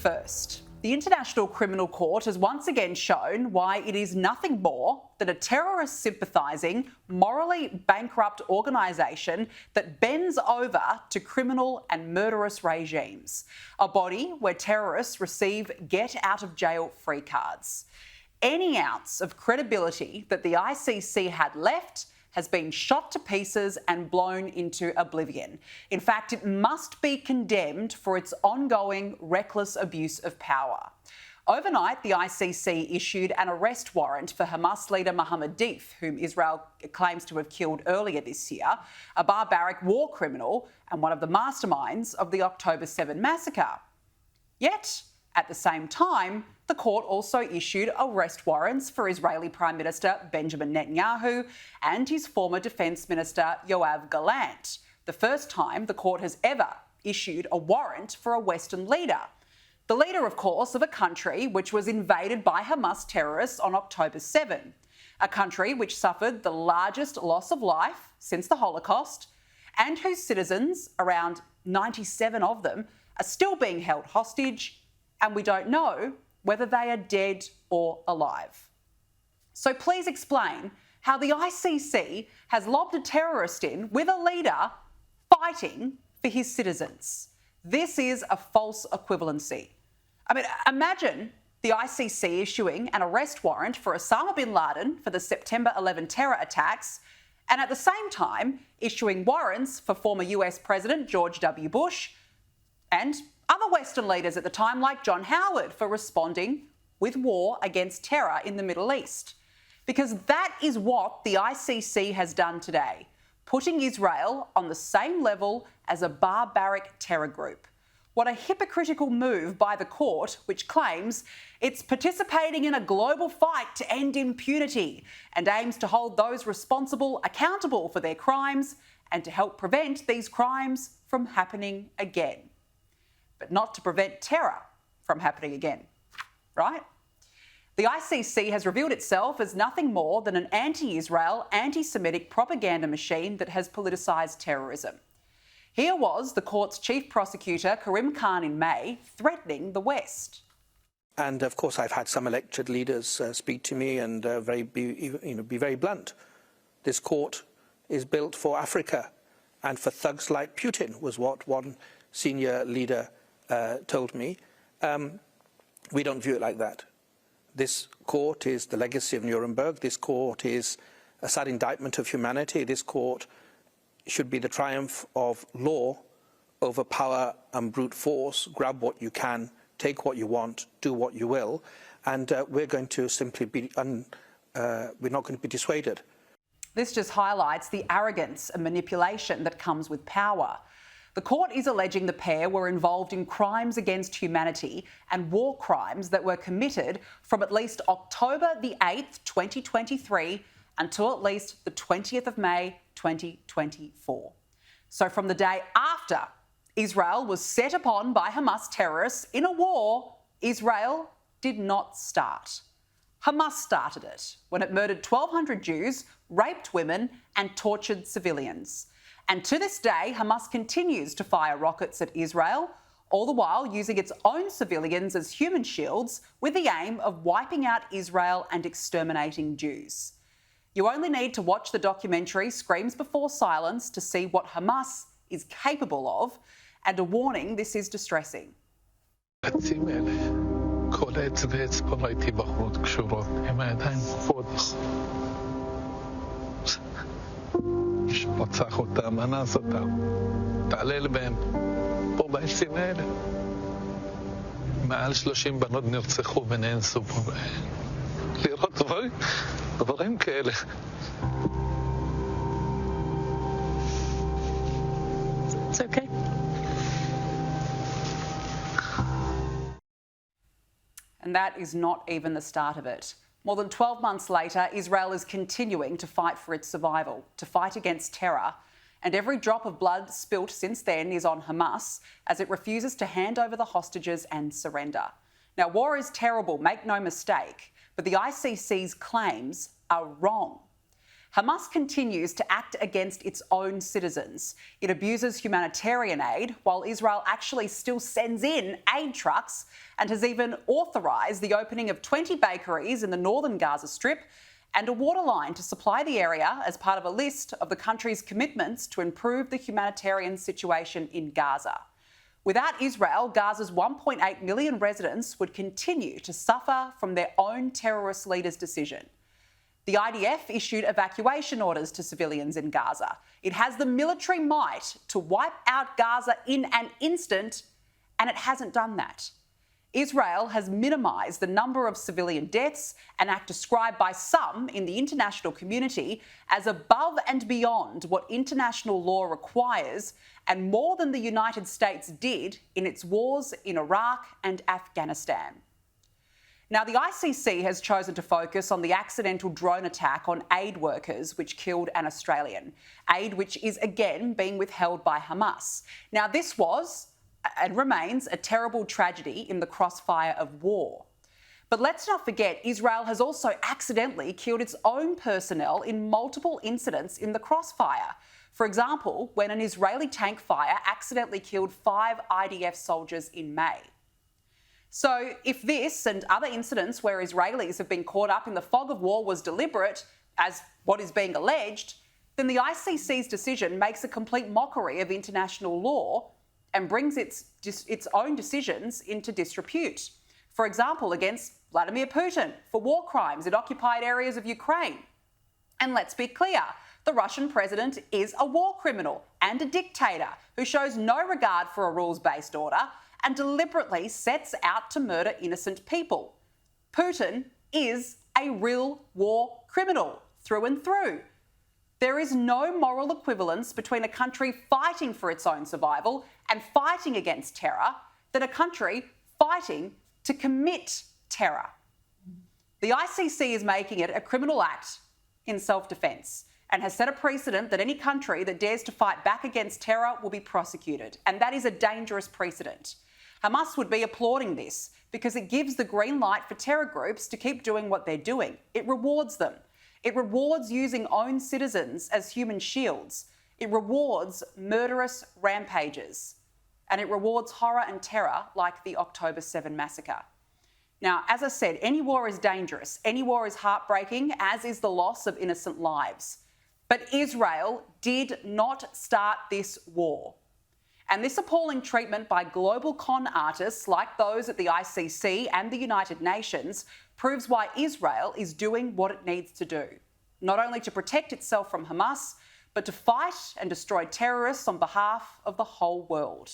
first. The International Criminal Court has once again shown why it is nothing more than a terrorist sympathising, morally bankrupt organisation that bends over to criminal and murderous regimes. A body where terrorists receive get-out-of-jail-free cards. Any ounce of credibility that the ICC had left has been shot to pieces and blown into oblivion. In fact, it must be condemned for its ongoing reckless abuse of power. Overnight, the ICC issued an arrest warrant for Hamas leader Mohammed Deif, whom Israel claims to have killed earlier this year, a barbaric war criminal and one of the masterminds of the October 7 massacre. Yet, at the same time, the court also issued arrest warrants for Israeli Prime Minister Benjamin Netanyahu and his former Defence Minister Yoav Gallant, the first time the court has ever issued a warrant for a Western leader. The leader, of course, of a country which was invaded by Hamas terrorists on October 7, a country which suffered the largest loss of life since the Holocaust and whose citizens, around 97 of them, are still being held hostage, and we don't know whether they are dead or alive. So please explain how the ICC has lobbed a terrorist in with a leader fighting for his citizens. This is a false equivalency. I mean, imagine the ICC issuing an arrest warrant for Osama bin Laden for the September 11 terror attacks and at the same time issuing warrants for former US President George W. Bush and other Western leaders at the time, like John Howard, for responding with war against terror in the Middle East. Because that is what the ICC has done today, putting Israel on the same level as a barbaric terror group. What a hypocritical move by the court, which claims it's participating in a global fight to end impunity and aims to hold those responsible accountable for their crimes and to help prevent these crimes from happening again. But not to prevent terror from happening again, right? The ICC has revealed itself as nothing more than an anti-Israel, anti-Semitic propaganda machine that has politicised terrorism. Here was the court's chief prosecutor, Karim Khan, in May, threatening the West. And of course, I've had some elected leaders speak to me and be very blunt. This court is built for Africa and for thugs like Putin, was what one senior leader told me. We don't view it like that. This court is the legacy of Nuremberg. This court is a sad indictment of humanity. This court should be the triumph of law over power and brute force. Grab what you can, take what you want, do what you will, and we're going to simply be, we're not going to be dissuaded. This just highlights the arrogance and manipulation that comes with power. The court is alleging the pair were involved in crimes against humanity and war crimes that were committed from at least October the 8th, 2023 until at least the 20th of May, 2024. So from the day after Israel was set upon by Hamas terrorists in a war Israel did not start. Hamas started it when it murdered 1,200 Jews, raped women and tortured civilians. And to this day, Hamas continues to fire rockets at Israel, all the while using its own civilians as human shields with the aim of wiping out Israel and exterminating Jews. You only need to watch the documentary Screams Before Silence to see what Hamas is capable of, and a warning, this is distressing. שרצח אותם, אנס אותם, תעלל בהם, פה בעצים האלה. מעל 30 בנות נרצחו ונאנסו פה. לראות דברים כאלה. It's okay. And that is not even the start of it. More than 12 months later, Israel is continuing to fight for its survival, to fight against terror, and every drop of blood spilt since then is on Hamas as it refuses to hand over the hostages and surrender. Now, war is terrible, make no mistake, but the ICC's claims are wrong. Hamas continues to act against its own citizens. It abuses humanitarian aid, while Israel actually still sends in aid trucks and has even authorised the opening of 20 bakeries in the northern Gaza Strip and a water line to supply the area as part of a list of the country's commitments to improve the humanitarian situation in Gaza. Without Israel, Gaza's 1.8 million residents would continue to suffer from their own terrorist leader's decision. The IDF issued evacuation orders to civilians in Gaza. It has the military might to wipe out Gaza in an instant, and it hasn't done that. Israel has minimised the number of civilian deaths, an act described by some in the international community as above and beyond what international law requires, and more than the United States did in its wars in Iraq and Afghanistan. Now, the ICC has chosen to focus on the accidental drone attack on aid workers which killed an Australian, aid which is again being withheld by Hamas. Now, this was and remains a terrible tragedy in the crossfire of war. But let's not forget, Israel has also accidentally killed its own personnel in multiple incidents in the crossfire. For example, when an Israeli tank fire accidentally killed 5 IDF soldiers in May. So if this and other incidents where Israelis have been caught up in the fog of war was deliberate, as what is being alleged, then the ICC's decision makes a complete mockery of international law and brings its own decisions into disrepute. For example, against Vladimir Putin for war crimes in occupied areas of Ukraine. And let's be clear, the Russian president is a war criminal and a dictator who shows no regard for a rules-based order and deliberately sets out to murder innocent people. Putin is a real war criminal through and through. There is no moral equivalence between a country fighting for its own survival and fighting against terror than a country fighting to commit terror. The ICC is making it a criminal act in self-defence and has set a precedent that any country that dares to fight back against terror will be prosecuted, and that is a dangerous precedent. Hamas would be applauding this because it gives the green light for terror groups to keep doing what they're doing. It rewards them. It rewards using own citizens as human shields. It rewards murderous rampages. And it rewards horror and terror like the October 7 massacre. Now, as I said, any war is dangerous. Any war is heartbreaking, as is the loss of innocent lives. But Israel did not start this war. And this appalling treatment by global con artists like those at the ICC and the United Nations proves why Israel is doing what it needs to do, not only to protect itself from Hamas, but to fight and destroy terrorists on behalf of the whole world.